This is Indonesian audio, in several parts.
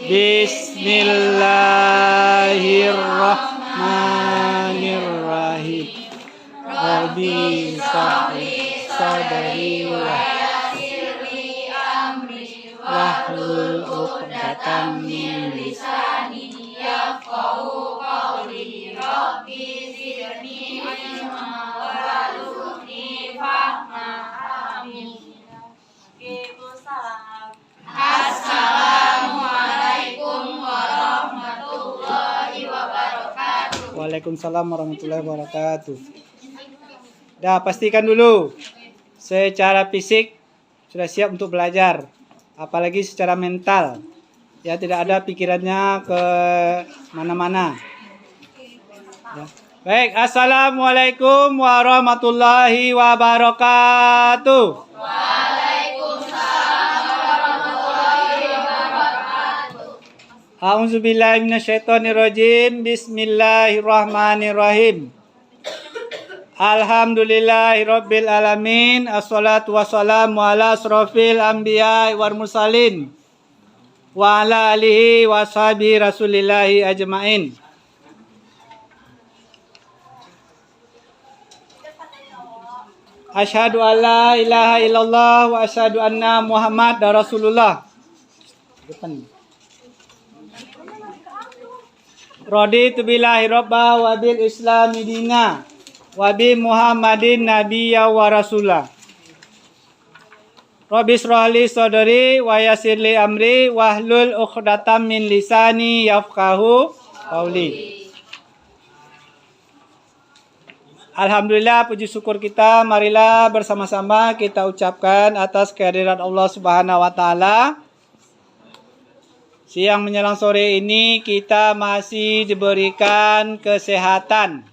Bismillahirrahmanirrahim. Rabbi shrahli sadri wa yassirli amri wahlul 'uqdatam min lisani yafqahu qawli. Rabbi zidni ilma warzuqni fahma. Amin. Assalamualaikum warahmatullahi wabarakatuh. Waalaikumsalam warahmatullahi wabarakatuh. Dah, pastikan dulu secara fisik sudah siap untuk belajar, apalagi secara mental. Ya, tidak ada pikirannya ke mana-mana. Ya. Baik, assalamualaikum warahmatullahi wabarakatuh. Waalaikumsalam warahmatullahi wabarakatuh. A'udzubillahi minasyaitonirrajim. Bismillahirrahmanirrahim. Alhamdulillahirabbil alamin. Assalatu wassalamu ala asrofil anbiya'i wal mursalin wa ala alihi washabi rasulillahi ajmain. Asyhadu an la ilaha illallah wa asyhadu anna Muhammad Rasulullah. Depan. Raditu billahi rabba wa bil islami dina wa bi Muhammadin nabiyya wa rasulah. Rabbi shrahli sadri wa yassirli amri wahlul 'uqdatam min lisani yafqahu qawli. Alhamdulillah, puji syukur kita marilah bersama-sama kita ucapkan atas kehadiran Allah Subhanahu wa taala. Siang menjelang sore ini kita masih diberikan kesehatan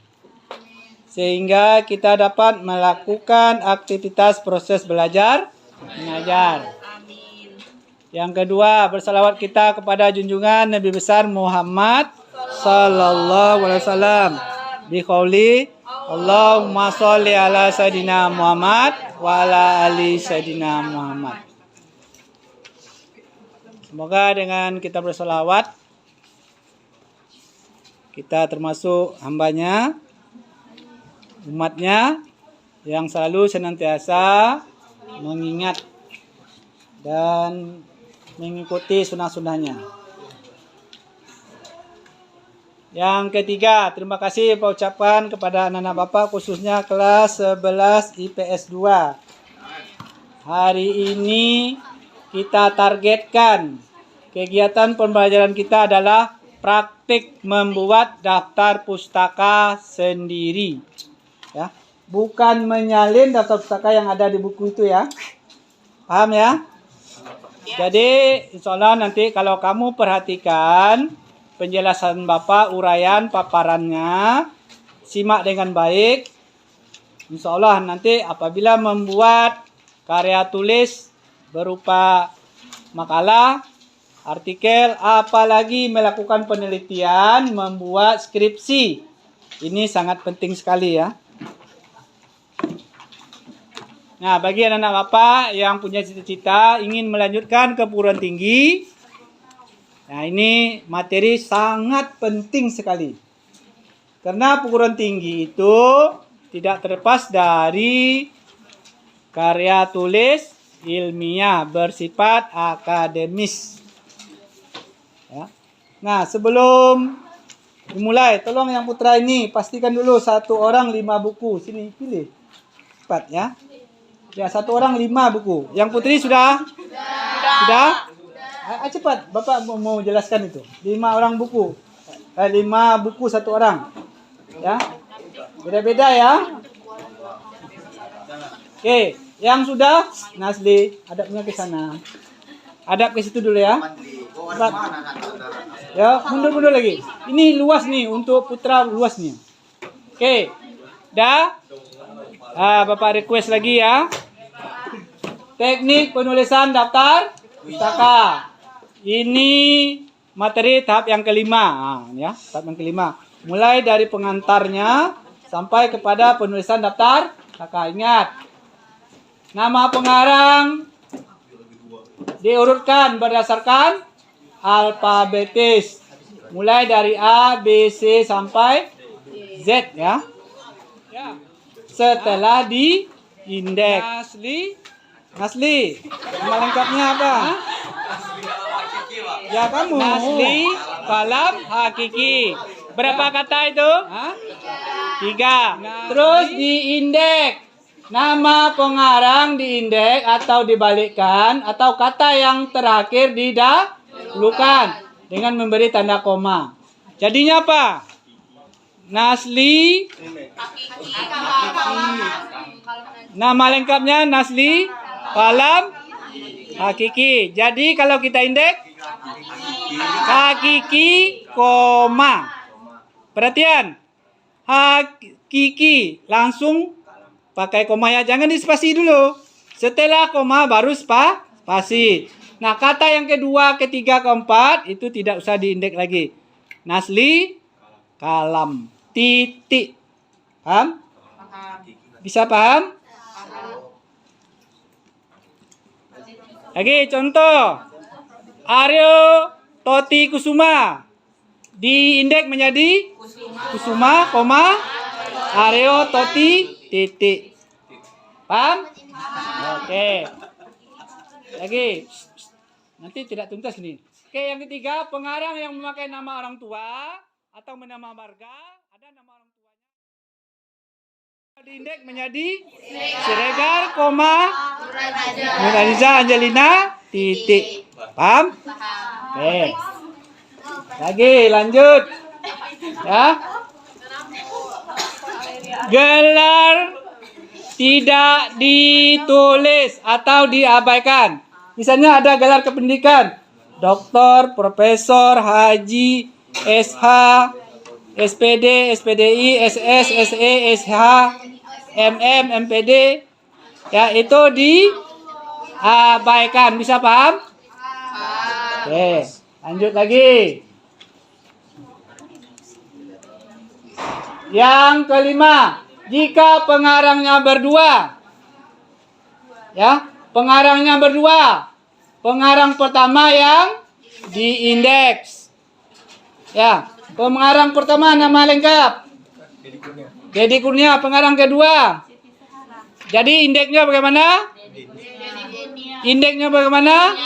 sehingga kita dapat melakukan aktivitas proses belajar mengajar. Yang kedua, bersalawat kita kepada junjungan Nabi besar Muhammad sallallahu alaihi wasallam bi qauli Allahumma sholli ala Sayyidina Muhammad wa ala ali Sayyidina Muhammad. Semoga dengan kita berselawat kita termasuk hambanya, umatnya yang selalu senantiasa mengingat dan mengikuti sunnah-sunnahnya. Yang ketiga, terima kasih Pak ucapkan kepada anak-anak Bapak khususnya kelas 11 IPS 2. Hari ini kita targetkan kegiatan pembelajaran kita adalah praktik membuat daftar pustaka sendiri. Ya, bukan menyalin daftar pustaka yang ada di buku itu ya. Paham ya? Jadi insya Allah nanti kalau kamu perhatikan penjelasan Bapak, uraian paparannya, simak dengan baik. Insya Allah nanti apabila membuat karya tulis berupa makalah, artikel, apalagi melakukan penelitian, membuat skripsi. Ini sangat penting sekali ya. Nah, bagi anak-anak Bapak yang punya cita-cita ingin melanjutkan ke perguruan tinggi, nah ini materi sangat penting sekali. Karena perguruan tinggi itu tidak terlepas dari karya tulis ilmiah bersifat akademis. Ya. Nah, sebelum dimulai, tolong yang putra ini pastikan dulu 1 orang 5 buku. Sini pilih. Cepat ya. Ya, 1 orang 5 buku. Yang putri sudah? Sudah? Cepat, Bapak mau jelaskan itu. 5 orang buku. 5 buku 1 orang. Ya. Beda-beda ya. Oke, yang sudah Nasli, hadapnya ke sana. Hadap ke situ dulu ya. Cepat. Ya, mundur-mundur lagi. Ini luas nih untuk putra luas nih. Oke. Dah? Bapak request lagi ya. Teknik penulisan daftar pustaka. Ini materi tahap yang kelima, ya, tahap yang kelima. Mulai dari pengantarnya sampai kepada penulisan daftar pustaka. Ingat, nama pengarang diurutkan berdasarkan alfabetis. Mulai dari A, B, C sampai Z ya. Setelah di indeks. Nasli. Nama lengkapnya apa? Ya kamu. Nasli, kalam, hakiki. Berapa kata itu? 3. Terus di indeks. Nama pengarang di indeks atau dibalikkan atau kata yang terakhir didahulukan dengan memberi tanda koma. Jadinya apa? Nasli. Nama lengkapnya Nasli, kalam, hakiki. Jadi kalau kita indeks hakiki, koma. Perhatian. Hakiki langsung pakai koma ya, jangan dispasi dulu. Setelah koma baru spasi. Nah, kata yang kedua, ketiga, keempat itu tidak usah diindeks lagi. Nasli, kalam, titik. Paham? Bisa paham? Lagi contoh. Aryo Toti Kusuma. Diindeks menjadi Kusuma, koma, Aryo Toti, titik. Paham? Oke. Lagi. Nanti tidak tuntas nih. Oke, yang ketiga, pengarang yang memakai nama orang tua atau nama marga, ada nama orang tuanya. Diindeks menjadi Siregar, koma, Nurhaliza Angelina, titik. Paham? Oke. Lagi lanjut. Ya. Gelar tidak ditulis atau diabaikan. Misalnya ada gelar kependidikan. Doktor, profesor, haji, SH, SPD, SPDI, SS, SE, SH, MM, MPD. Ya, itu diabaikan. Bisa paham? Oke, lanjut lagi. Yang kelima, jika pengarangnya berdua. Ya, pengarangnya berdua. Pengarang pertama yang diindeks. Ya, pengarang pertama nama lengkap Dedi Kurnia, pengarang kedua. Jadi indeksnya bagaimana? Indeksnya bagaimana?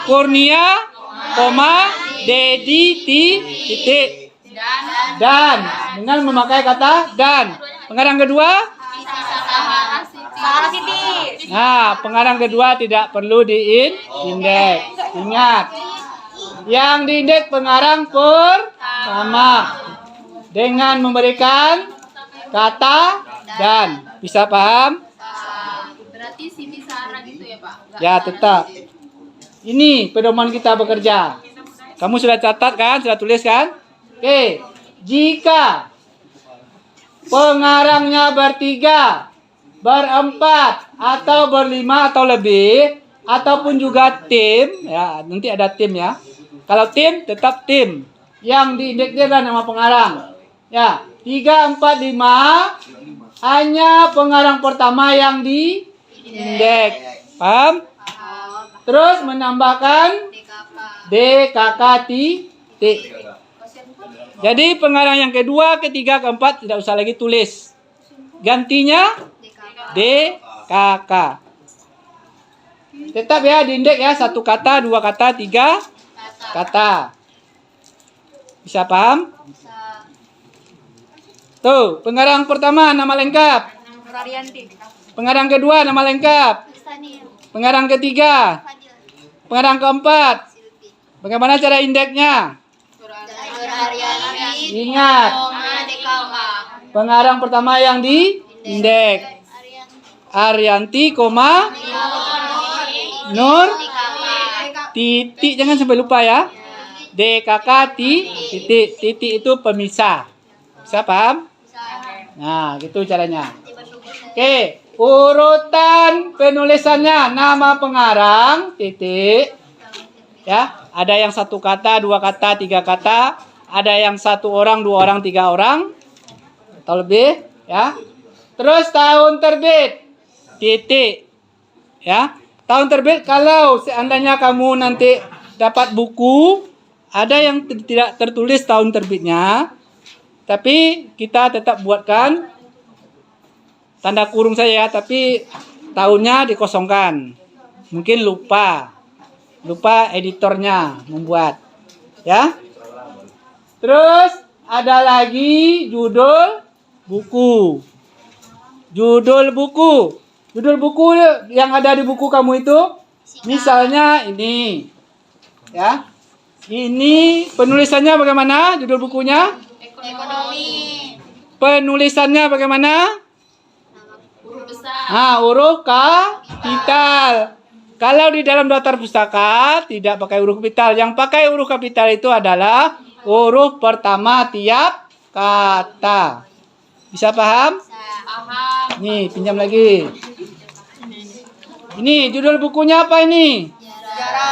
Kurnia, koma, Dedi, titik. Dan dengan memakai kata dan. Pengarang kedua? Nah, pengarang kedua tidak perlu diindeks. Ingat, yang diindeks pengarang pertama dengan memberikan kata dan. Bisa paham? Berarti Siti Sarah gitu ya, Pak? Ya, tetap. Ini pedoman kita bekerja. Kamu sudah catat kan? Sudah tulis kan? Oke. Jika pengarangnya bertiga, berempat, atau berlima atau lebih, ataupun juga tim, ya nanti ada tim ya. Kalau tim, tetap tim. Yang diindeksnya adalah nama pengarang. Ya, 3, 4, 5, hanya pengarang pertama yang diindeks. Paham? Terus menambahkan DKK titik. Jadi pengarang yang kedua, ketiga, keempat tidak usah lagi tulis. Gantinya DKK. Tetap ya diindeks ya, 1 kata, 2 kata, 3 kata. Bisa paham? Tuh, pengarang pertama nama lengkap. Pengarang kedua nama lengkap. Pengarang ketiga. Pengarang keempat. Bagaimana cara indeksnya? Ingat. Pengarang pertama yang diindeks. Arianti, koma, Nur, titik, jangan sampai lupa ya. DKK titik. Titik itu pemisah. Bisa paham? Nah, gitu caranya. Oke, urutan penulisannya nama pengarang titik. Ya, ada yang 1 kata, 2 kata, 3 kata, ada yang 1 orang, 2 orang, 3 orang atau lebih, ya. Terus tahun terbit titik. Ya. Tahun terbit kalau seandainya kamu nanti dapat buku, ada yang tidak tertulis tahun terbitnya, tapi kita tetap buatkan tanda kurung saya, tapi tahunnya dikosongkan. Mungkin lupa editornya membuat, ya. Terus ada lagi judul buku. Judul buku yang ada di buku kamu itu, misalnya ini, ya. Ini penulisannya bagaimana? Judul bukunya? Ekonomi. Penulisannya bagaimana? Huruf besar. Huruf kapital. Kalau di dalam daftar pustaka tidak pakai huruf kapital. Yang pakai huruf kapital itu adalah huruf pertama tiap kata. Bisa paham? Paham. Nih, pinjam lagi. Ini judul bukunya apa ini?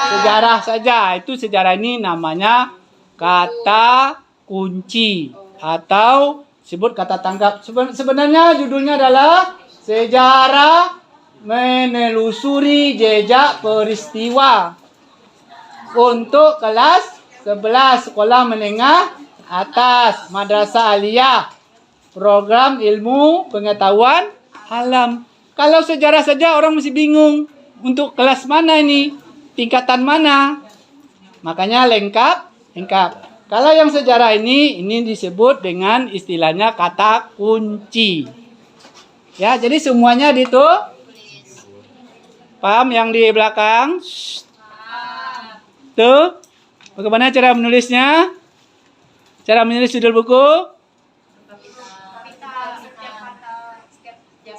Sejarah saja. Itu sejarah ini namanya kata kunci atau sebut kata tangkap. Sebenarnya judulnya adalah sejarah menelusuri jejak peristiwa untuk kelas 11 sekolah menengah atas Madrasah Aliyah program ilmu pengetahuan alam. Kalau sejarah saja orang masih bingung untuk kelas mana ini, tingkatan mana. Makanya lengkap. Kalau yang sejarah ini disebut dengan istilahnya kata kunci. Ya, jadi semuanya paham yang di belakang? Tuh, bagaimana cara menulisnya? Cara menulis judul buku?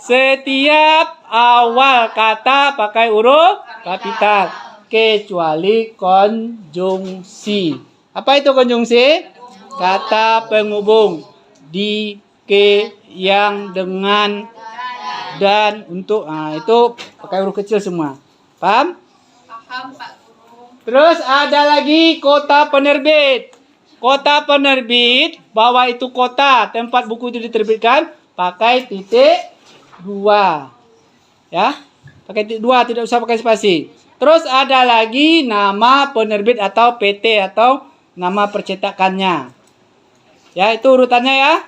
Setiap awal kata pakai huruf kapital, kecuali konjungsi. Apa itu konjungsi? Kata penghubung di, ke, yang, dengan, dan, untuk. Itu pakai huruf kecil semua. Paham? Paham, Pak Guru. Terus ada lagi kota penerbit. Kota penerbit, bawah itu kota tempat buku itu diterbitkan, pakai titik 2. Ya. Pakai titik 2, tidak usah pakai spasi. Terus ada lagi nama penerbit atau PT atau nama percetakannya. Ya, itu urutannya ya.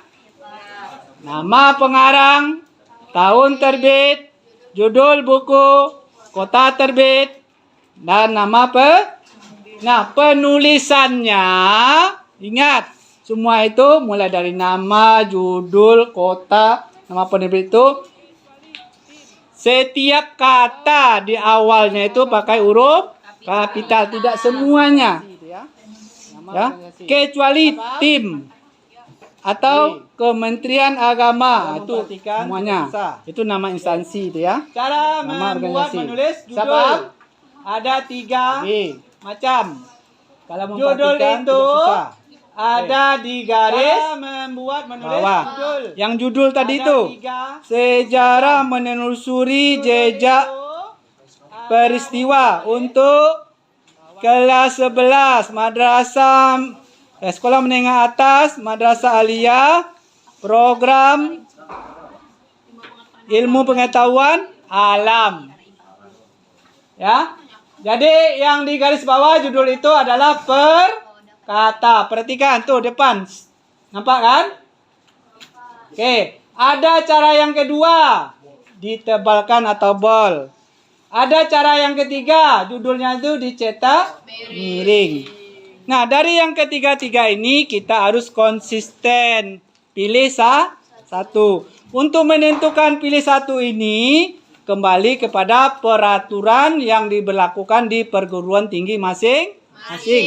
Nama pengarang, tahun terbit, judul buku, kota terbit, dan nama penulisannya. Ingat, semua itu mulai dari nama, judul, kota, nama penerbit itu. Setiap kata di awalnya itu pakai huruf kapital, tidak semuanya. Ya, kecuali tim atau Kementerian Agama, itu semuanya. Itu nama instansi itu ya. Cara Nama membuat organisasi. menulis Siapa? judul. Ada 3 macam. Kalau Judul memperhatikan itu tidak susah. ada di garis membuat menulis Bawah. judul. Yang judul tadi Ada itu 3 sejarah menelusuri jejak peristiwa untuk kelas 11 Madrasah Sekolah Menengah Atas Madrasah Aliyah program ilmu pengetahuan alam. Ya. Jadi yang di garis bawah judul itu adalah perkata. Perhatikan tuh depan. Nampak kan? Oke, ada cara yang kedua, ditebalkan atau bol. Ada cara yang ketiga, judulnya itu dicetak miring. Nah, dari yang ketiga-tiga ini kita harus konsisten. Pilih satu. Untuk menentukan pilih satu ini, kembali kepada peraturan yang diberlakukan di perguruan tinggi masing-masing.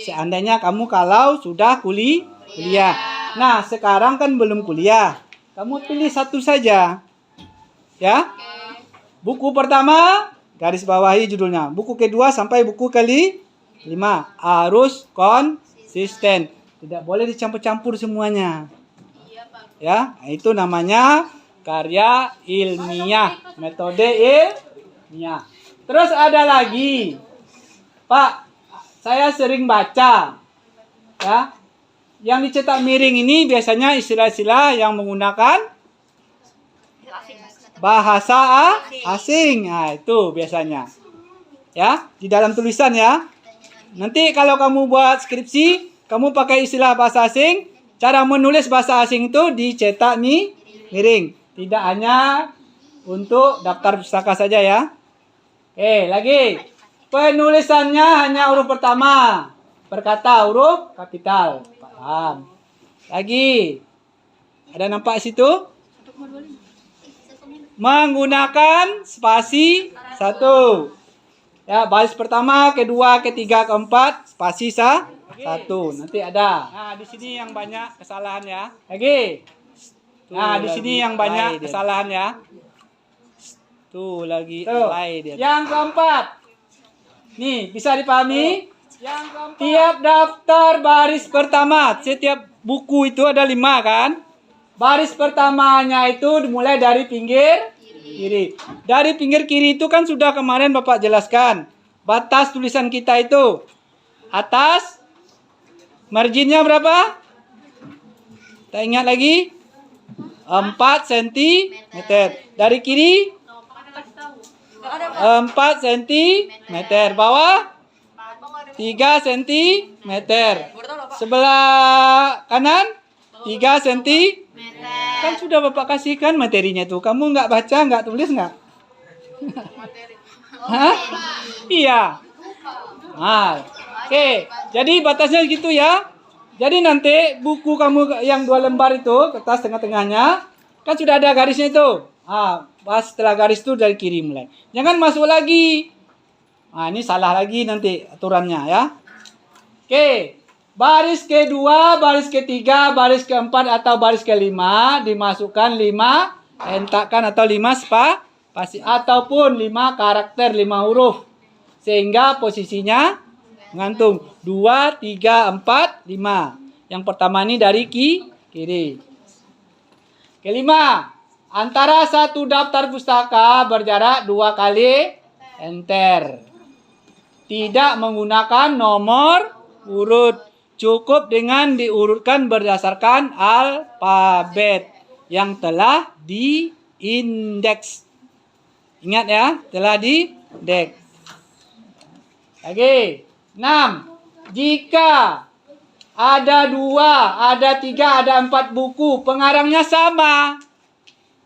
Seandainya kamu kalau sudah kuliah. Nah, sekarang kan belum kuliah. Kamu pilih satu saja. Ya. Buku pertama, garis bawahi judulnya. Buku kedua sampai buku ke-5 harus konsisten. Tidak boleh dicampur-campur semuanya. Ya, itu namanya karya ilmiah, metode ilmiah. Terus ada lagi, Pak, saya sering baca, ya, yang dicetak miring ini biasanya istilah-istilah yang menggunakan bahasa asing. Nah, itu biasanya. Ya, di dalam tulisan ya. Nanti kalau kamu buat skripsi, kamu pakai istilah bahasa asing, cara menulis bahasa asing itu dicetak miring. Tidak hanya untuk daftar pustaka saja ya. Lagi. Penulisannya hanya huruf pertama. Perkata huruf kapital. Paham. Lagi. Ada nampak situ? Menggunakan spasi 1. Ya, baris pertama, kedua, ketiga, keempat, spasi 1. Nanti ada. Nah, di sini yang banyak kesalahan ya. Lagi. Nah, di sini yang banyak kesalahan ya. Tuh lagi play dia. Yang keempat. Nih, bisa dipahami? Yang keempat. Tiap daftar baris pertama, setiap buku itu ada 5 kan? Baris pertamanya itu dimulai dari pinggir kiri. Dari pinggir kiri itu kan sudah kemarin Bapak jelaskan. Batas tulisan kita itu atas marginnya berapa? Kita ingat lagi? 4 cm. Dari kiri 4 cm. Bawah 3 cm. Sebelah kanan 3 cm. Kan sudah Bapak kasihkan materinya tuh. Kamu nggak baca, nggak tulis nggak? Hah? Iya. Nah, oke. Jadi batasnya gitu ya. Jadi nanti buku kamu yang 2 lembar itu, kertas tengah-tengahnya, kan sudah ada garisnya itu. Pas setelah garis itu dari kiri mulai. Jangan masuk lagi. Ini salah lagi nanti aturannya ya. Oke. Baris kedua, baris ketiga, baris keempat atau baris kelima dimasukkan 5 hentakan atau 5 spasi ataupun 5 karakter 5 huruf sehingga posisinya ngantung 2, 3, 4, 5. Yang pertama ini dari kiri. Kelima, antara satu daftar pustaka berjarak 2 kali enter. Tidak menggunakan nomor urut. Cukup dengan diurutkan berdasarkan alfabet yang telah diindeks. Ingat ya, telah diindeks. Lagi. 6. Jika ada 2, ada 3, ada 4 buku, pengarangnya sama.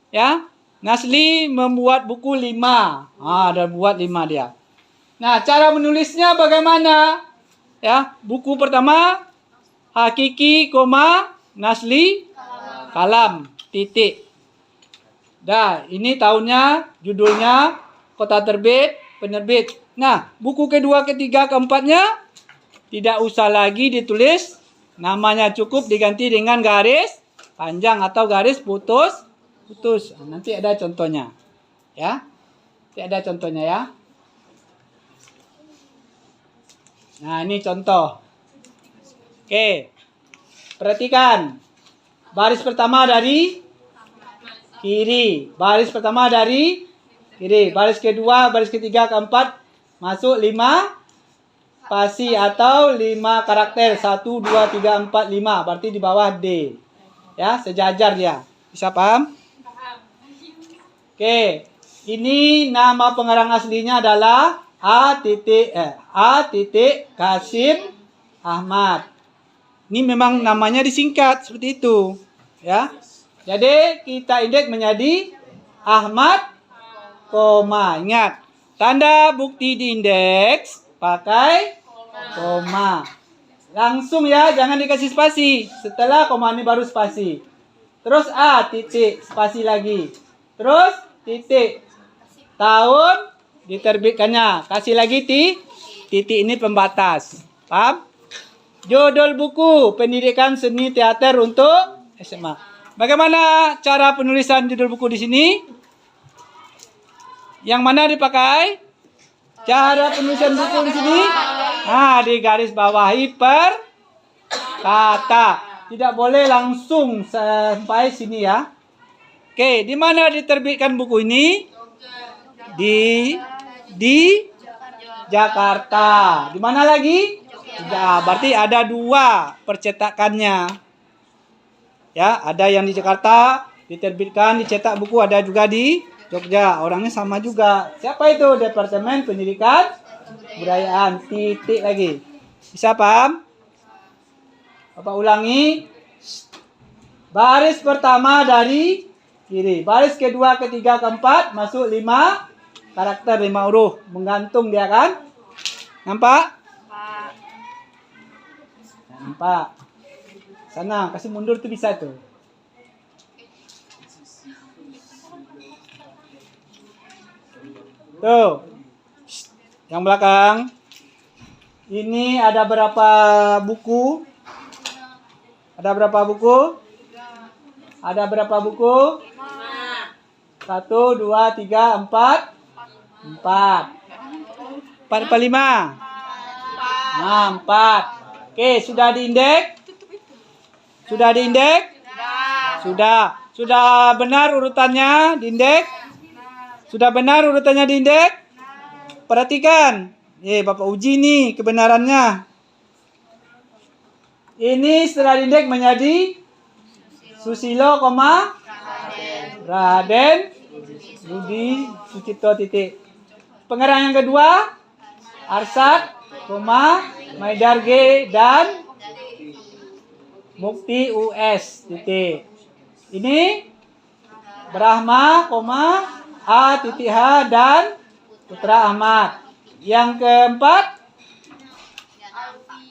Ya. Nasli membuat buku 5. Ada buat 5 dia. Nah, cara menulisnya bagaimana? Ya, buku pertama Hakiki, Nasli, Kalam, titik. Dah, ini tahunnya, judulnya, kota terbit, penerbit. Nah, buku kedua, ketiga, keempatnya tidak usah lagi ditulis namanya, cukup diganti dengan garis panjang atau garis putus. Nanti ada contohnya. Ya. Nanti ada contohnya ya. Nah, ini contoh. Oke. Perhatikan. Baris pertama dari kiri. Baris pertama dari kiri. Baris kedua, baris ketiga, keempat. Masuk 5 spasi atau 5 karakter. 1, 2, 3, 4, 5. Berarti di bawah D. Ya, sejajar dia. Bisa paham? Oke. Ini nama pengarang aslinya adalah A. Kasim Ahmad. Ini memang namanya disingkat seperti itu, ya. Jadi kita indeks menjadi Ahmad, Ingat, tanda bukti di indeks pakai koma. Langsung ya, jangan dikasih spasi. Setelah koma ini baru spasi. Terus spasi lagi. Terus titik. Tahun diterbitkannya. Kasih lagi titik ini pembatas. Paham? Judul buku Pendidikan Seni Teater untuk SMA. Bagaimana cara penulisan judul buku di sini? Yang mana dipakai? Cara penulisan buku di sini? Di garis bawahi per kata. Tidak boleh langsung sampai sini ya. Oke, di mana diterbitkan buku ini? Di Jakarta. Di mana lagi? Ya, berarti ada 2 percetakannya. Ya, ada yang di Jakarta diterbitkan, dicetak buku, ada juga di Jogja. Orangnya sama juga. Siapa itu? Departemen Pendidikan kebudayaan. Titik lagi. Bisa paham? Bapak ulangi. Baris pertama dari kiri. Baris kedua, ketiga, keempat masuk 5 karakter, 5 huruf. Menggantung dia kan? Nampak? Nampak. Sana, kasih mundur tuh bisa tuh. Tuh. Yang belakang. Ini ada berapa buku? Ada berapa buku? Ada berapa buku? 1, 2, 3, 4. 4. 4 apa 5? Nah, 4. Oke, sudah diindeks? Sudah diindeks? Sudah. Sudah benar urutannya diindeks? Sudah benar urutannya diindeks? Perhatikan. Bapak uji nih kebenarannya. Ini setelah diindeks menjadi Susilo, Raden, Rudi, Sucipto, titik. Pengarang yang kedua, Arsad, Maidar G, dan Mukti US, titik. Ini Brahma, A, titik H, dan Putra Ahmad. Yang keempat,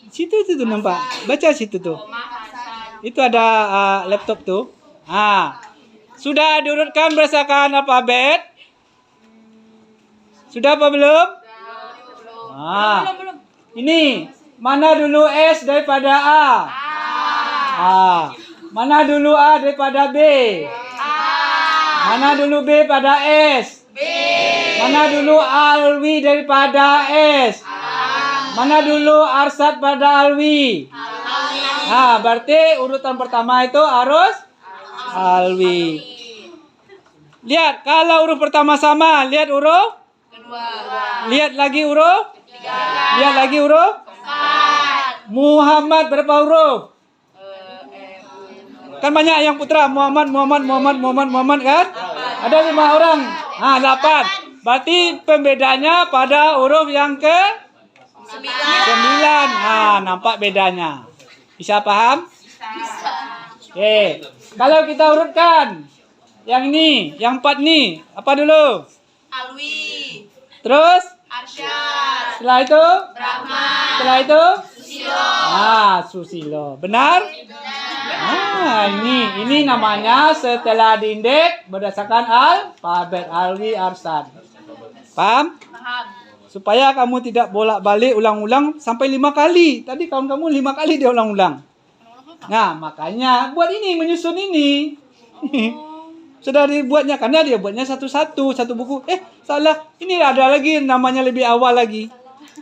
situ tuh nampak. Baca situ tuh. Itu ada laptop tuh. Sudah diurutkan berdasarkan alfabet? Sudah apa belum? Ini mana dulu S daripada A? Mana dulu A daripada B? Mana dulu B pada S? Mana dulu Alwi daripada S? Mana dulu Arsad pada Alwi? Berarti urutan pertama itu harus Alwi. Lihat, kalau huruf pertama sama, lihat huruf kedua. Lihat lagi huruf lihat lagi huruf 4. Muhammad berapa huruf? Kan banyak yang putra. Muhammad kan? Ada 5 orang. 8. Berarti pembedanya pada huruf yang ke 9. Nampak bedanya. Bisa paham? Bisa. Oke. Kalau kita urutkan yang ini, yang 4 nih, apa dulu? Alwi. Terus? Arsyad. Setelah itu? Brahma. Setelah itu? Susilo. Susilo. Benar? Ini namanya setelah diindeks berdasarkan alfabet. Alwi, Arsad. Paham? Paham. Supaya kamu tidak bolak-balik ulang-ulang sampai 5 kali. Tadi kamu 5 kali dia ulang-ulang. Nah, makanya buat ini, menyusun ini. Sudah dibuatnya, karena dia buatnya satu-satu, satu buku. Salah. Ini ada lagi namanya lebih awal lagi.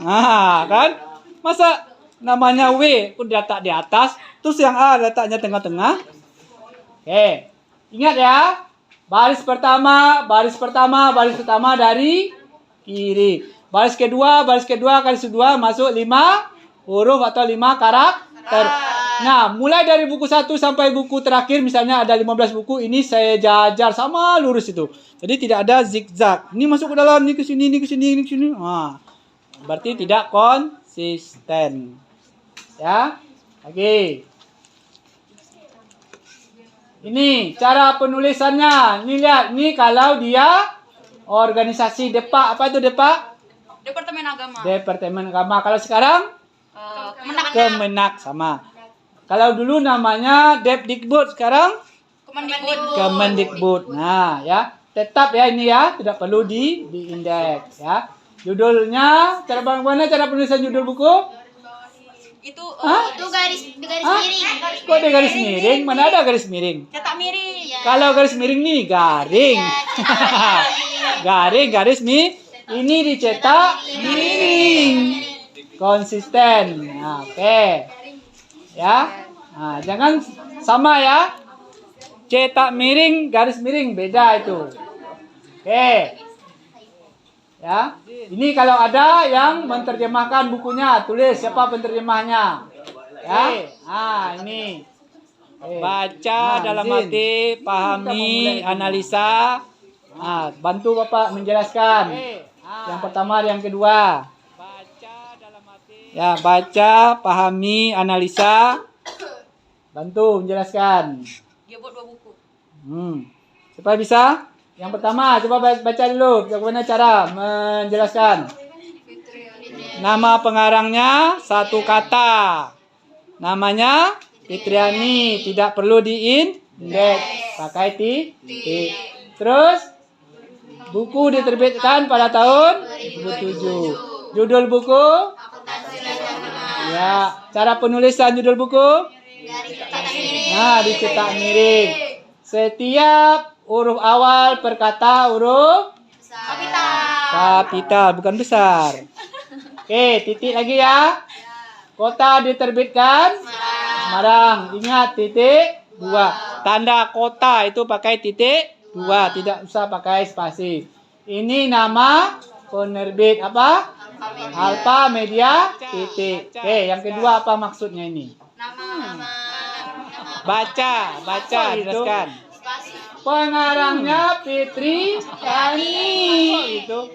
Kan? Masa namanya W pun letak di atas, terus yang A letaknya tengah-tengah. Oke. Ingat ya. Baris pertama dari kiri. Baris kedua kali 2 masuk 5 huruf atau 5 karakter. Nah, mulai dari buku 1 sampai buku terakhir, misalnya ada 15 buku, ini saya jajar sama lurus itu. Jadi tidak ada zigzag. Ini masuk ke dalam, ini ke sini, ini ke sini, ini ke sini. Berarti tidak konsisten. Ya. Oke. Ini cara penulisannya. Ini lihat, ini kalau dia organisasi Depak, apa itu Depak? Departemen Agama. Departemen Agama. Kalau sekarang Kemenak sama. Kalau dulu namanya Depdikbud, sekarang Kemendikbud. Nah, ya. Tetap ya ini ya, tidak perlu diindeks ya. Judulnya, cara penulisan judul buku? Itu garis miring. Kok ada garis miring? Mana ada garis miring? cetak miring. Kalau garis miring nih garing. Garis ini dicetak miring. Konsisten. Oke. Ya. Jangan sama ya. Cetak miring, garis miring beda itu. Oke. Ya. Ini kalau ada yang menerjemahkan bukunya, tulis siapa penerjemahnya. Ya. Ini. Baca dalam arti pahami, analisa. Bantu Bapak menjelaskan. Yang pertama, yang kedua. Ya, baca, pahami, analisa. Bantu menjelaskan. Dia buat 2 buku. Supaya bisa. Yang pertama, coba baca dulu. Bagaimana cara menjelaskan? Nama pengarangnya satu kata. Namanya Fitriani. Tidak perlu diindeks. Pakai titik. Terus, buku diterbitkan pada tahun 2007. Judul buku? Ya, cara penulisan judul buku? Nah, dicetak miring. Setiap huruf awal per kata huruf kapital, bukan besar. Oke, titik lagi ya. Kota diterbitkan Semarang. Ingat titik 2. Tanda kota itu pakai titik 2, tidak usah pakai spasi. Ini nama penerbit apa? Alfa Media titik. Oke, yang kedua apa maksudnya ini? Baca, jelaskan. Pengarangnya Fitri Yani. Itu.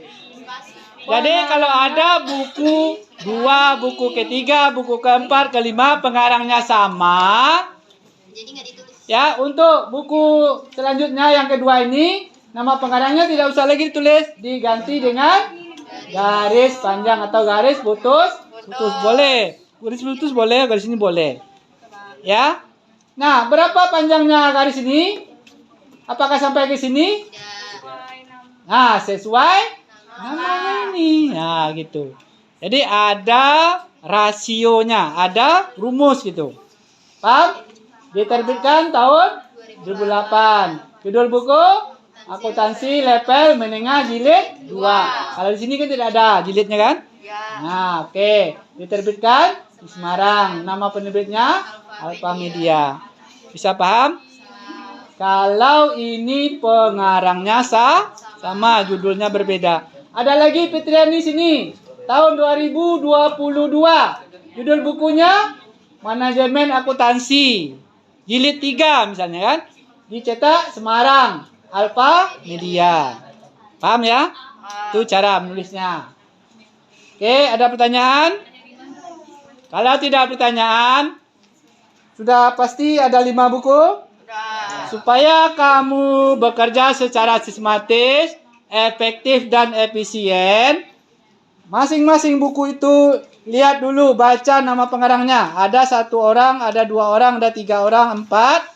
Jadi kalau ada buku 2, buku ketiga, buku keempat, kelima, pengarangnya sama. Jadi nggak ditulis. Ya, untuk buku selanjutnya yang kedua ini, nama pengarangnya tidak usah lagi ditulis, diganti dengan garis panjang atau garis putus boleh. Garis putus boleh, garis ini boleh. Ya. Nah, berapa panjangnya garis ini? Apakah sampai ke sini? Nah, sesuai namanya ini. Nah, gitu. Jadi ada rasionya, ada rumus gitu. Paham? Diterbitkan tahun 2008. Judul buku Akuntansi level menengah jilid 2. Kalau di sini kan tidak ada jilidnya kan? Nah, oke. Diterbitkan di Semarang. Nama penerbitnya Alfa Media. Bisa paham? Kalau ini pengarangnya sama, judulnya berbeda. Ada lagi Fitriani sini. Tahun 2022. Judul bukunya Manajemen Akuntansi. Jilid 3 misalnya kan. Dicetak Semarang. Alfa Media. Paham ya? Itu cara menulisnya. Oke, ada pertanyaan? Kalau tidak ada pertanyaan, sudah pasti ada 5 buku? Supaya kamu bekerja secara sistematis, efektif dan efisien, masing-masing buku itu lihat dulu, baca nama pengarangnya. Ada 1 orang, ada 2 orang, ada 3 orang, 4.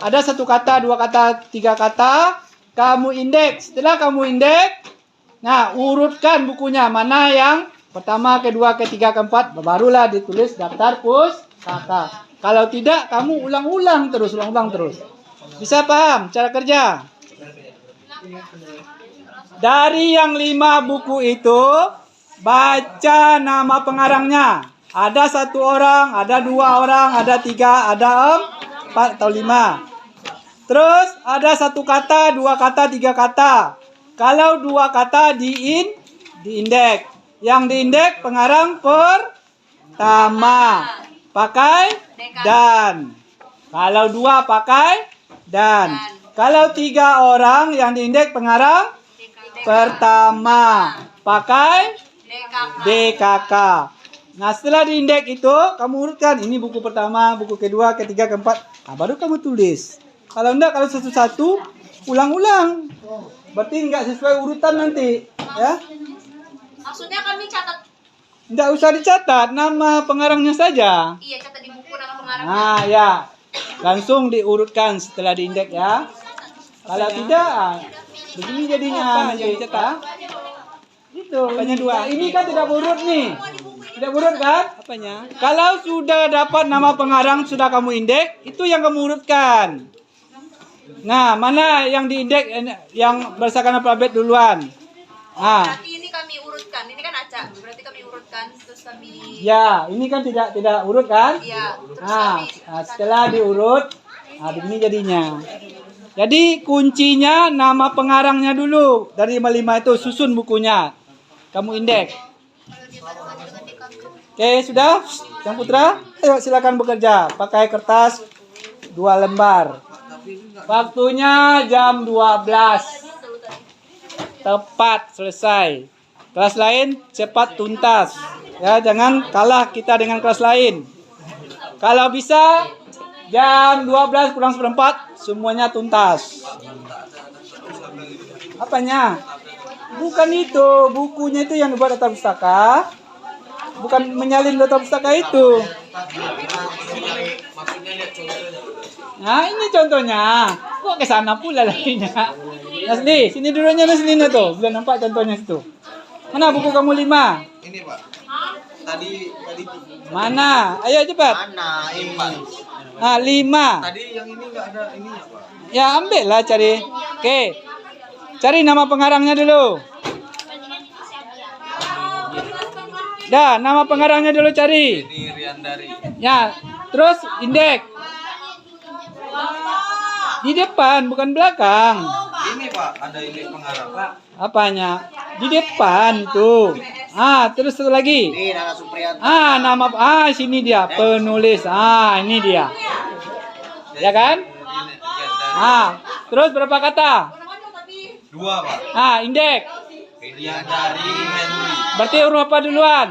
Ada 1 kata, 2 kata, 3 kata. Kamu indeks. Setelah kamu indeks, nah urutkan bukunya. Mana yang pertama, kedua, ketiga, keempat. Barulah ditulis daftar pustaka. Kalau tidak, kamu ulang-ulang terus. Bisa paham cara kerja? Dari yang 5 buku itu, baca nama pengarangnya. Ada 1 orang, ada 2 orang, ada 3, ada 4 atau 5. Terus ada 1 kata, 2 kata, 3 kata. Kalau 2 kata diindeks. Yang diindeks pengarang pertama. Pakai dan. Kalau 2 pakai dan. Kalau 3 orang yang diindeks pengarang pertama. Pakai DKK. Nah, setelah diindeks itu, kamu urutkan. Ini buku pertama, buku kedua, ketiga, keempat. Nah, baru kamu tulis. Kalau enggak, kalau satu-satu, ulang-ulang. Berarti enggak sesuai urutan nanti. Ya? Maksudnya kami catat. Enggak usah dicatat, nama pengarangnya saja. Iya, catat di buku nama pengarangnya. Nah, ya. Langsung diurutkan setelah diindeks ya. Kalau tidak, begini jadinya. Dicetak. Itu. Apanya 2. Ini kan tidak urut nih. Tidak urut kan? Apanya? Kalau sudah dapat nama pengarang, sudah kamu indeks, itu yang kamu urutkan. Nah, mana yang diindeks yang berdasarkan alfabet duluan? Nah. Berarti ini kami urutkan. Ini kan acak. Berarti kami urutkan terus kami. Ya, ini kan tidak urut kan? Iya. Terus Nah, kami. setelah diurut, nah begini jadinya. Jadi kuncinya nama pengarangnya dulu. Dari 5 itu susun bukunya. Kamu indeks. Oke, sudah? Yang Putra, ayo silakan bekerja. Pakai kertas 2 lembar. Waktunya jam 12. Tepat selesai. Kelas lain cepat tuntas. Ya, jangan kalah kita dengan kelas lain. Kalau bisa jam 12 kurang seperempat semuanya tuntas. Apanya? Bukan itu, bukunya itu yang dibuat data pustaka. Bukan menyalin data pustaka itu. Nah, ini contohnya. Kok ke sana pula larinya? Nasli, sini dulunya Nasli tuh. Belum nampak contohnya situ. Mana buku kamu 5? Ini Pak. Tadi Mana? Ayo cepat. mana? Ini Pak. Ah, 5. Tadi yang ini enggak ada ininya Pak. Ya, ambil lah cari. Oke. Cari nama pengarangnya dulu. Dah, nama pengarangnya dulu cari. Ini Riandari. Ya, terus indeks. Di depan, bukan belakang. Ini Pak, ada ini pengarang. Pak. Apanya? Di depan itu. Ah, terus satu lagi. Ini Nana Supriyanto. Sini dia, penulis. Ini dia. Ya kan? Terus berapa kata? 2 Pak. Indeks. Riandari Henry. Berarti huruf apa duluan?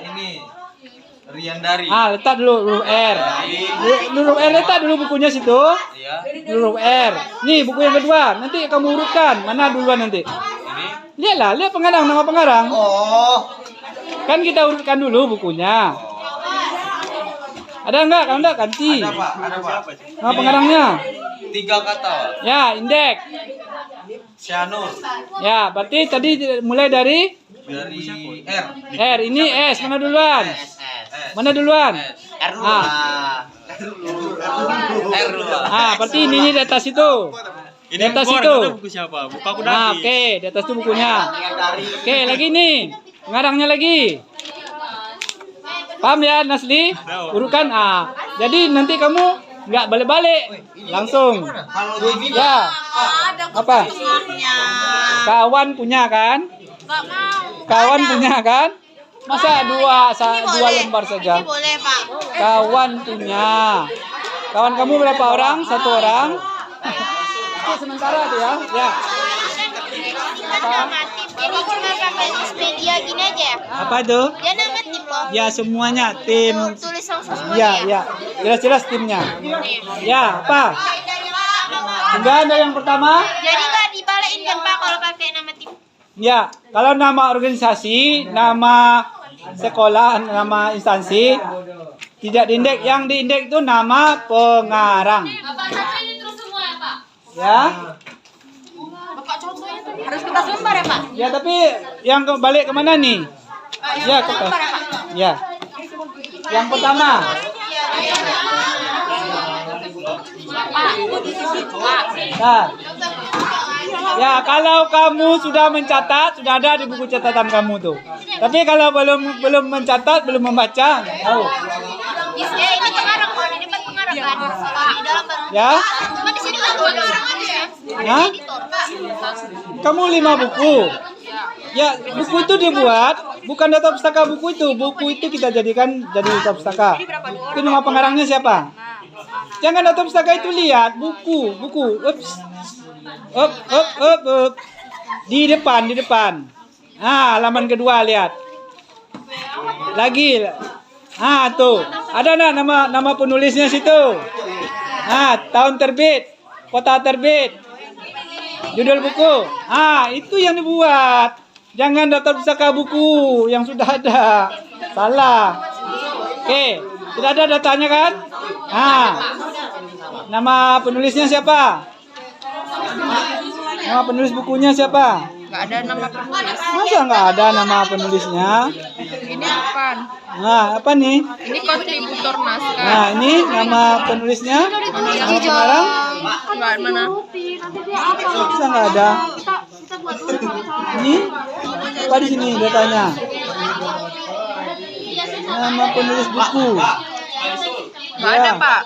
Ini Riandari. Letak dulu huruf R. Huruf R letak dulu bukunya situ. Iya. Huruf R. Nih buku yang kedua. Nanti kamu urutkan. Mana duluan nanti? Ini. Lihatlah, lihat pengarang, nama pengarang. Oh. Kan kita urutkan dulu bukunya. Ada enggak? Kalau enggak ganti. Ada Pak, ada Pak. Nama pengarangnya. 3 kata. Ya, indeks. Syanur Ya, berarti tadi mulai dari dari R. R. Ini S. Mana duluan? Mana duluan? R dulu. R dulu. Berarti ini di atas itu. Di atas itu. Buku siapa? Buku aku Oke, di atas itu bukunya. Oke, lagi nih. Pengarangnya lagi. Paham ya, Nasli? Urutkan. Jadi nanti kamu nggak balik-balik. Langsung. Kalau ini Ya. Apa? Kawan punya kan? Nggak mau. Kawan punya kan? Masa dua lembar saja? Ini boleh, Pak. Kawan punya. Kawan kamu berapa orang? 1 orang? Itu sementara tuh ya. Ya. Nama tim. Ini cuma pakai media gini aja. Apa itu? Dia nama tim loh. Ya semuanya tim. Tulis langsung semuanya. Ya, ya. Jelas-jelas timnya. Ya, apa? Enggak ada yang pertama? Jadi nggak dibalikin kan Pak kalau pakai nama tim. Ya, kalau nama organisasi, nama sekolah, nama instansi tidak diindeks. Yang diindeks itu nama pengarang. Bapak satu ini terus semua ya Pak? Ya. Bapak contohnya tadi harus kita selembar ya Pak? Ya, tapi yang balik kemana nih? Ya, ke ya. Yang pertama. Nah. Ya, kalau kamu sudah mencatat, sudah ada di buku catatan kamu tuh. Tapi kalau belum mencatat, belum membaca, tahu. Ya ini pengarang kalau di depan pengarang kan. Di dalam baru. Ya. Cuma di sini kan pengarang aja ya. Hah? Editor Pak. Kamu 5 buku. Ya, buku itu dibuat bukan data pustaka buku itu. Buku itu kita jadikan jadi data pustaka. Itu nama pengarangnya siapa? Jangan data pustaka itu lihat buku. Ups. Up. Di depan. Halaman kedua lihat. Lagi. Tuh. Ada nama penulisnya situ. Tahun terbit, kota terbit, judul buku. Itu yang dibuat. Jangan daftar pustaka buku yang sudah ada. Salah. Oke, sudah ada datanya kan? Nama penulisnya siapa? Nama penulis bukunya siapa? Nggak ada nama penulis. Masa nggak ada nama penulisnya? Ini apa? Apa nih? Ini kontributor naskah. Ini nama penulisnya? Nama pengarang? Nggak mana? Masa nggak ada? Ini? Apa di sini datanya? Nama penulis buku. Nggak ada Pak.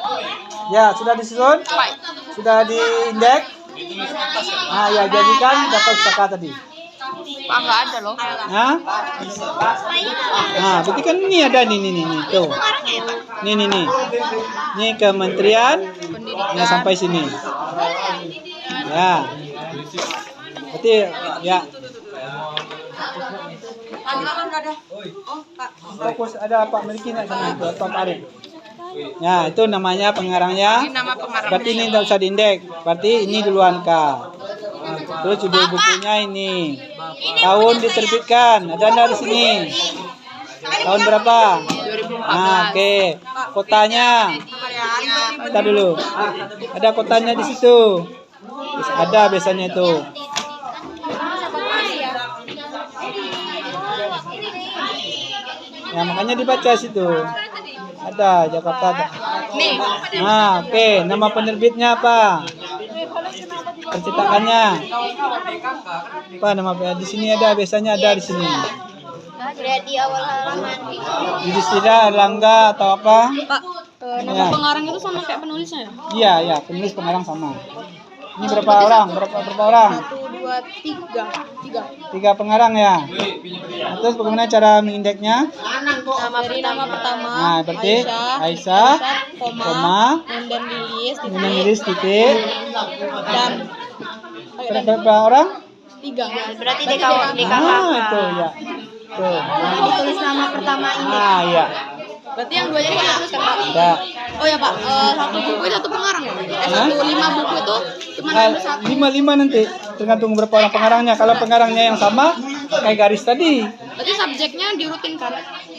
Ya, sudah disusun? Pak. Sudah diindeks? Ya, jadikan data pustaka tadi. Pak nggak ada loh. Berarti kan ini ada nih, tuh. Nih. Ini Kementerian. Nah, sampai sini. Ya. Berarti ya. Fokus ada Pak Melki nak sama itu, Pak Arif. Ya, itu namanya pengarangnya. Nama pengarang. Berarti ini tidak usah diindek. Berarti ini duluan Kak. Terus judul bukunya ini. Tahun diterbitkan. Ada dari sini. Tahun berapa? 2014. Nah, oke. Kotanya. Kita dulu. Ada kotanya di situ. Ada biasanya itu. Ya, makanya dibaca situ. Ada Jakarta. Nih. Nah, oke. Nama penerbitnya apa? Percetakannya. Apa nama di sini ada biasanya ada di sini. Lihat di awal halaman. Yudhistira, Erlangga atau apa? Pak, nama pengarang itu sama kayak penulisnya ya? Iya, iya, penulis pengarang sama. Ini berapa orang? Berapa orang? 1, 2, 3. 3 pengarang ya. Nah, terus bagaimana cara mengindeknya? Dari nama pertama, Nah, berarti Aisyah, koma, kemudian Lilis, kemudian Lilis titik. dan Berapa orang? 3. Berarti DKKK. Ah, itu ya. Tuh. Ditulis nama pertama ini. Ah, iya. Berarti yang 2 jadi kita tuliskan Pak. Ada. Oh ya Pak, satu buku itu satu pengarang ya? Hah? 5 buku itu cuma Ah, ada satu. 5 nanti tergantung berapa orang pengarangnya. Kalau pengarangnya yang sama kayak garis tadi. Berarti subjeknya diurutinkan.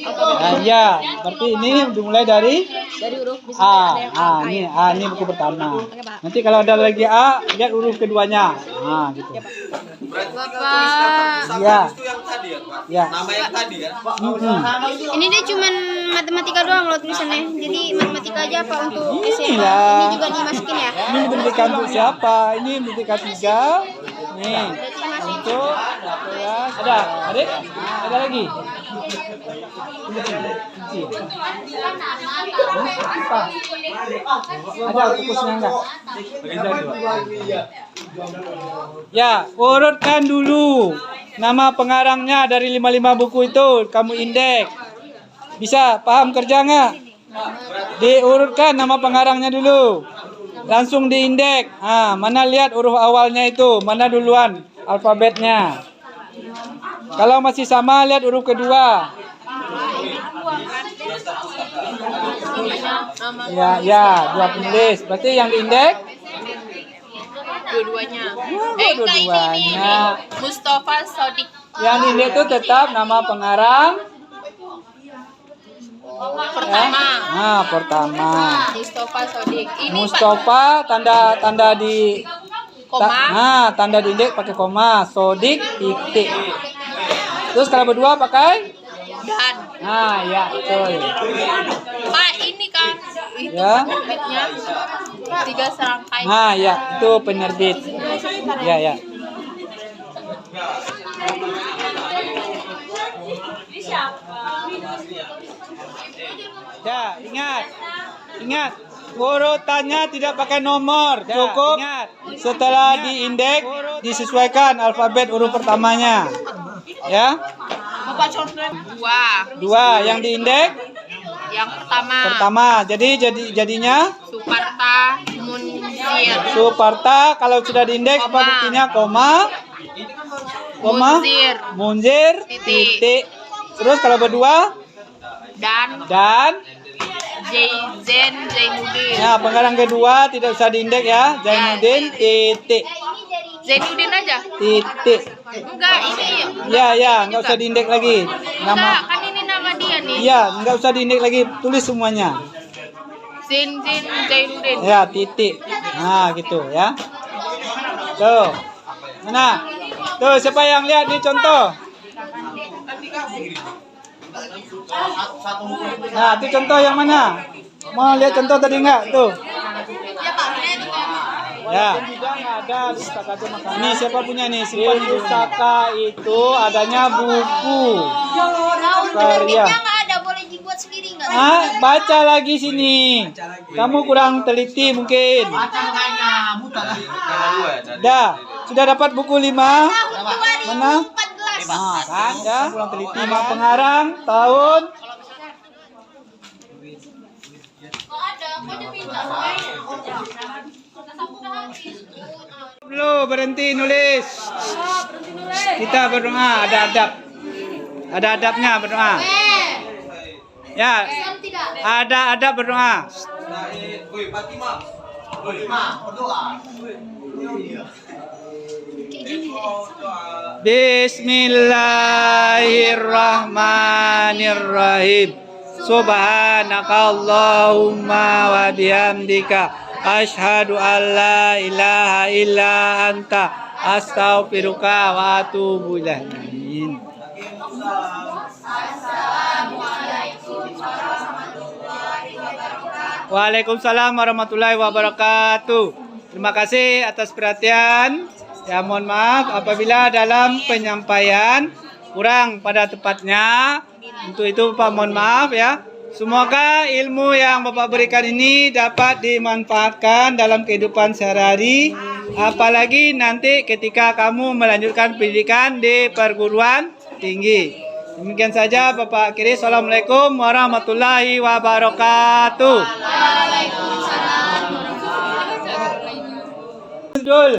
Nah, iya, berarti ini dimulai dari Dari huruf bisa A. ada yang A. Ah, ini buku pertama. Nanti kalau ada lagi A, lihat huruf keduanya. Nah, gitu. Bapak. Iya. Itu yang tadi ya, Pak? Ya. Nama yang tadi kan? Ini dia cuman matematika doang loh tulisannya. Jadi matematika aja apa untuk SMA. Inilah. Ini juga dimasukin ya. Ini pendidikan untuk siapa? Ini pendidikan 3. Nih. Untuk ya, ada. Adik? Ada lagi? Apa? Ada fokusnya enggak? Ya, urutkan dulu nama pengarangnya dari 55 buku itu. Kamu indeks. Bisa paham kerja nggak? Diurutkan nama pengarangnya dulu. Langsung diindeks. Ah, mana lihat huruf awalnya itu, mana duluan alfabetnya. Kalau masih sama, lihat huruf kedua. Ya, 2 penulis. Berarti yang diindeks Dua-duanya. enggak Ini. Mustafa Sodik. yang diindeks itu tetap nama pengarang Pertama. Nah, pertama. Mustafa Sodik. Ini Mustafa tanda di koma. Nah, tanda di indeks pakai koma, Sodik titik. Terus kalau berdua pakai? Dan. Nah, ya, betul. Pak, ini kan itu Ya. penerbitnya 3 serangkai. Nah, ya, itu penerbit. Ya, ya. Ya, ingat, urutannya tidak pakai nomor, cukup setelah diindeks disesuaikan alfabet huruf pertamanya. Ya, Bapak contohnya 2. 2 yang diindeks Yang pertama. Jadi jadinya Suparta Munsir. Suparta. Kalau sudah diindeks apa Koma. buktinya? Koma, Munzir. Munzir, Titik. titik. Terus kalau berdua dan Zainuddin. ya pengarang kedua tidak usah diindeks ya. Zainuddin titik Zainuddin aja. titik. Enggak, ini. Ya, nggak usah diindeks lagi. Enggak, Nama kan ini nama dia nih. iya, nggak usah diindeks lagi. Tulis semuanya. Zainuddin. Ya, titik. Nah, gitu ya. Tuh. Mana? Tuh, siapa yang lihat nih contoh? Nah, itu contoh yang mana? Mau lihat contoh tadi enggak? Tuh. Ya. Ini siapa punya nih? Simpan pustaka itu adanya buku. Karya. Nggak ada, boleh dibuat sendiri nggak? Ah, baca lagi sini. Kamu kurang teliti mungkin. Dah, sudah dapat buku 5? Mana? 2014. Nah, kan ya, kurang teliti. Nama pengarang, tahun. Belum berhenti nulis. Kita berdoa, ada adab. Ada adabnya berdoa. Ya, ada adab berdoa. Woi, Fatimah. Fatimah, berdoa. Bismillahirrahmanirrahim. Subhanakallahumma wa bihamdika asyhadu an la ilaha illa anta astaghfiruka wa atubu ilaik. Amin. Waalaikumsalam warahmatullahi wabarakatuh. Terima kasih atas perhatian. Ya, mohon maaf apabila dalam penyampaian kurang pada tepatnya. Untuk itu Bapak mohon maaf ya. Semoga ilmu yang Bapak berikan ini dapat dimanfaatkan dalam kehidupan sehari-hari. Apalagi nanti ketika kamu melanjutkan pendidikan di perguruan tinggi. Demikian saja Bapak akhiri. Assalamualaikum warahmatullahi wabarakatuh. Waalaikumsalam warahmatullahi wabarakatuh.